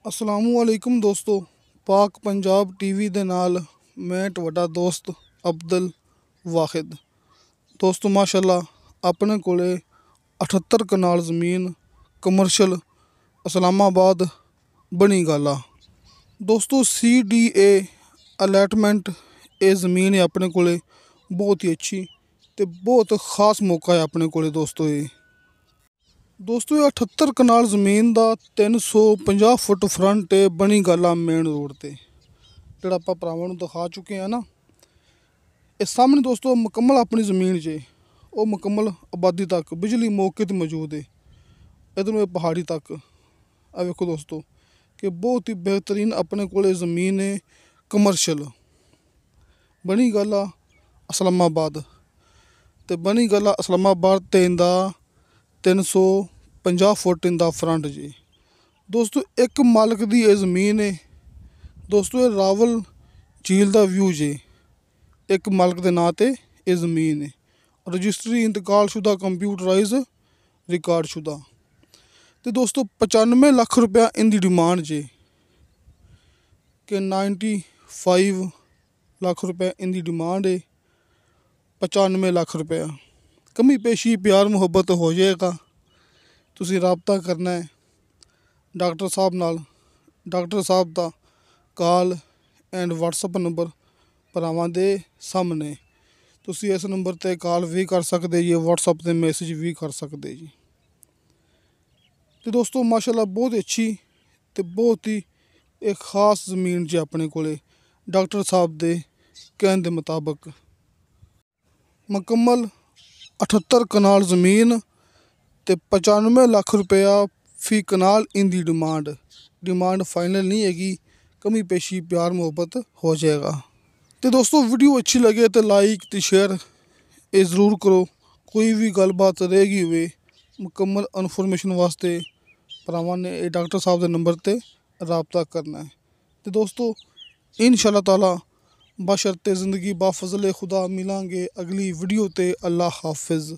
असलामुअलैकुम दोस्तों, पाक पंजाब टीवी दे नाल मैं तुहाडा दोस्त अब्दुल वाहिद। दोस्तों माशाअल्लाह अपने कोले 78 कनाल ज़मीन कमर्शियल इस्लामाबाद बनी गाला। दोस्तों CDA अलैटमेंट ये ज़मीन है अपने कोले बहुत ही अच्छी ते बहुत ख़ास मौका है अपने कोले दोस्तों ये 78 कनाल ज़मीन का 350 फुट फ्रंट है बनी गाला मेन रोड ते जोड़ा आप भरावां नूं दिखा चुके हैं ना। ये सामने दोस्तों मुकम्मल अपनी ज़मीन जे वो मुकम्मल आबादी तक बिजली मौके ते मौजूद है। इधरों पहाड़ी तक आ वेखो दोस्तों कि बहुत ही बेहतरीन अपने कोले ज़मीन है कमर्शियल बनी गाला इस्लामाबाद ते बनी गाला इस्लामाबाद ते इंदा 350 फुट इंदा फ्रंट जी। दोस्तों एक मालक दी ये ज़मीन है दोस्तों, ये रावल झील दा व्यू जे एक मालक दे नां ते ये ज़मीन है। रजिस्ट्री इंतकाल शुदा कंप्यूटराइज रिकॉर्ड शुदा ते दोस्तों 95 लाख रुपया इंदी डिमांड जे कि 95 लाख रुपया इंदी डिमांड है। 95 लाख रुपया कमी पेशी प्यार मुहब्बत हो जाएगा। तुसी राबता करना है डॉक्टर साहब नाल। डॉक्टर साहब दा कॉल एंड व्हाट्सअप नंबर भरावां दे सामने तुसी इस नंबर ते कॉल भी कर सकते जी, व्हाट्सअप ते मैसेज भी कर सकते जी। तो दोस्तों माशाल्लाह बहुत अच्छी ते बहुत ही एक ख़ास ज़मीन जी अपने कोले डॉक्टर साहब दे कहने दे मुताबिक मुकम्मल 78 कनाल ज़मीन ते 95 लाख रुपया फी कनाल इंदी डिमांड फाइनल नहीं हैगी। कमी पेशी प्यार मुहब्बत हो जाएगा। तो दोस्तों वीडियो अच्छी लगे तो लाइक तो शेयर ये ज़रूर करो। कोई भी गलबात रहेगी हुए मुकम्मल इन्फॉर्मेशन वास्ते भरावां ने डॉक्टर साहब के नंबर ते राबता करना है। तो दोस्तों इंशाअल्लाह ताला बशर्ते ज़िंदगी बाफज़ले खुदा मिलांगे अगली वीडियो ते। अल्लाह हाफिज़।